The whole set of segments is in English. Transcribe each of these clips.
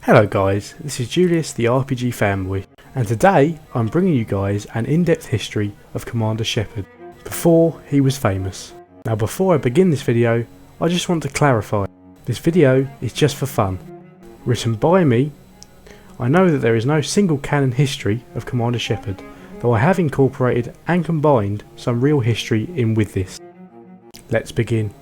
Hello guys, this is Julius the RPG fanboy, and today I'm bringing you guys an in-depth history of Commander Shepard, before he was famous. Now before I begin this video, I just want to clarify, this video is just for fun. Written by me, I know that there is no single canon history of Commander Shepard, though I have incorporated and combined some real history in with this. Let's begin.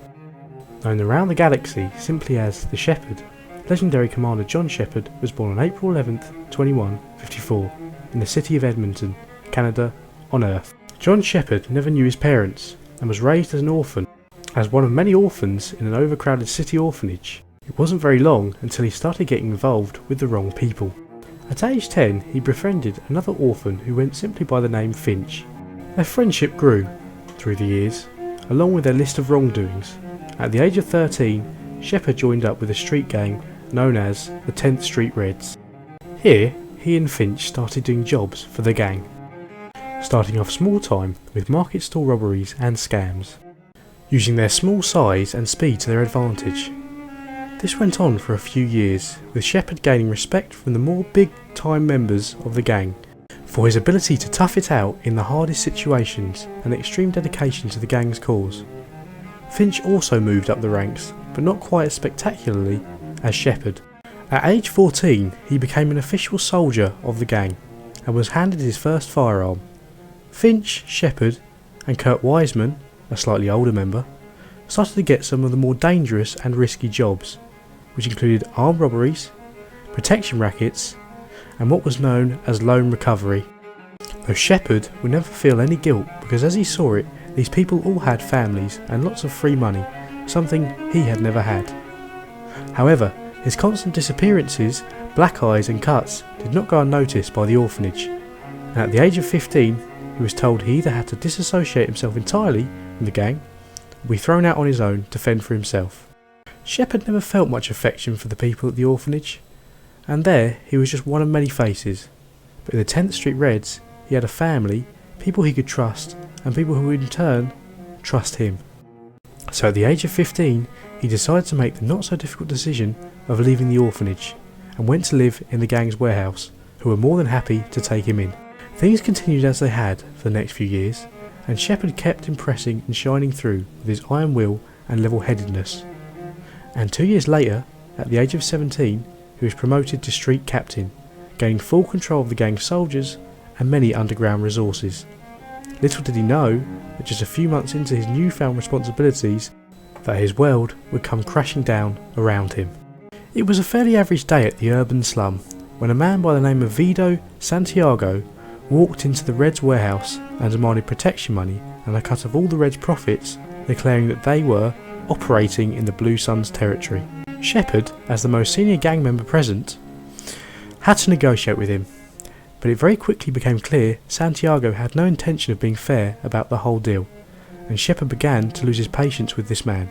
Known around the galaxy simply as the Shepard, legendary Commander John Shepard was born on April 11th, 2154, in the city of Edmonton, Canada, on Earth. John Shepard never knew his parents and was raised as an orphan, as one of many orphans in an overcrowded city orphanage. It wasn't very long until he started getting involved with the wrong people. At age 10, he befriended another orphan who went simply by the name Finch. Their friendship grew through the years, along with their list of wrongdoings. At the age of 13, Shepard joined up with a street gang known as the 10th Street Reds. Here, he and Finch started doing jobs for the gang, starting off small time with market stall robberies and scams, using their small size and speed to their advantage. This went on for a few years, with Shepard gaining respect from the more big-time members of the gang for his ability to tough it out in the hardest situations and extreme dedication to the gang's cause. Finch also moved up the ranks, but not quite as spectacularly as Shepard. At age 14, he became an official soldier of the gang and was handed his first firearm. Finch, Shepard and Kurt Wiseman, a slightly older member, started to get some of the more dangerous and risky jobs, which included armed robberies, protection rackets and what was known as loan recovery. Though Shepard would never feel any guilt because as he saw it, these people all had families and lots of free money, something he had never had. However, his constant disappearances, black eyes and cuts did not go unnoticed by the orphanage, and at the age of 15 he was told he either had to disassociate himself entirely from the gang or be thrown out on his own to fend for himself. Shepard never felt much affection for the people at the orphanage, and there he was just one of many faces, but in the 10th Street Reds he had a family, people he could trust and people who would in turn trust him. So at the age of 15 he decided to make the not so difficult decision of leaving the orphanage and went to live in the gang's warehouse, who were more than happy to take him in. Things continued as they had for the next few years, and Shepard kept impressing and shining through with his iron will and level-headedness. And 2 years later, at the age of 17, he was promoted to street captain, gaining full control of the gang's soldiers and many underground resources. Little did he know that just a few months into his newfound responsibilities, that his world would come crashing down around him. It was a fairly average day at the urban slum when a man by the name of Vito Santiago walked into the Reds' warehouse and demanded protection money and a cut of all the Reds' profits, declaring that they were operating in the Blue Suns' territory. Shepard, as the most senior gang member present, had to negotiate with him, but it very quickly became clear Santiago had no intention of being fair about the whole deal, and Shepard began to lose his patience with this man.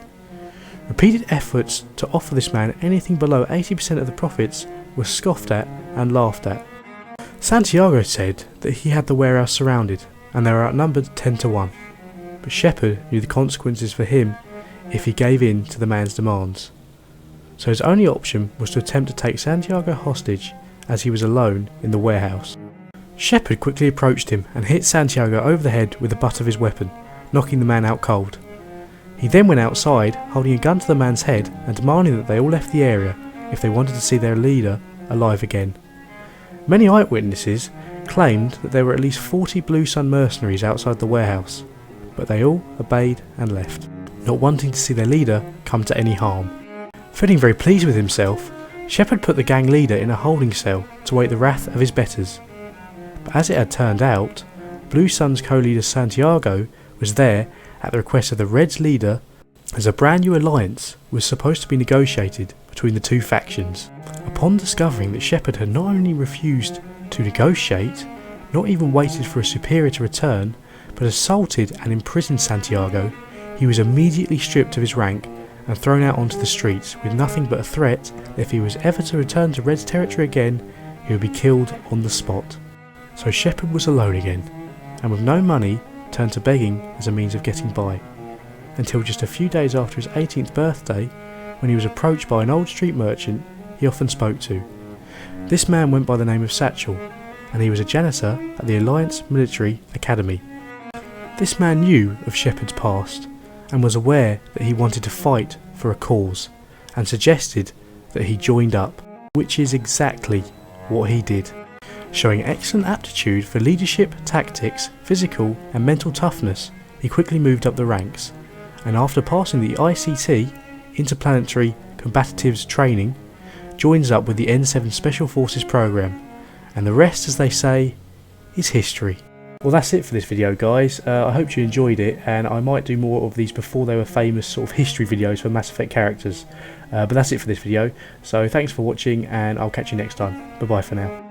Repeated efforts to offer this man anything below 80% of the profits were scoffed at and laughed at. Santiago said that he had the warehouse surrounded and they were outnumbered 10 to 1, but Shepard knew the consequences for him if he gave in to the man's demands. So his only option was to attempt to take Santiago hostage as he was alone in the warehouse. Shepard quickly approached him and hit Santiago over the head with the butt of his weapon, knocking the man out cold. He then went outside holding a gun to the man's head and demanding that they all left the area if they wanted to see their leader alive again. Many eyewitnesses claimed that there were at least 40 Blue Sun mercenaries outside the warehouse, but they all obeyed and left, not wanting to see their leader come to any harm. Feeling very pleased with himself, Shepard put the gang leader in a holding cell to await the wrath of his betters. But as it had turned out, Blue Sun's co-leader Santiago was there at the request of the Reds' leader, as a brand new alliance was supposed to be negotiated between the two factions. Upon discovering that Shepard had not only refused to negotiate, not even waited for a superior to return, but assaulted and imprisoned Santiago, he was immediately stripped of his rank and thrown out onto the streets with nothing but a threat that if he was ever to return to Reds' territory again, he would be killed on the spot. So Shepard was alone again, and with no money, turned to begging as a means of getting by, until just a few days after his 18th birthday, when he was approached by an old street merchant he often spoke to, This man went by the name of Satchel, and he was a janitor at the Alliance Military Academy. This man knew of Shepard's past and was aware that he wanted to fight for a cause, and suggested that he joined up, which is exactly what he did. Showing excellent aptitude for leadership, tactics, physical and mental toughness, he quickly moved up the ranks, and after passing the ICT, Interplanetary Combatives Training, joins up with the N7 Special Forces program, and the rest, as they say, is history. Well, that's it for this video, guys. I hope you enjoyed it, and I might do more of these before they were famous sort of history videos for Mass Effect characters. But that's it for this video, so thanks for watching, and I'll catch you next time. Bye bye for now.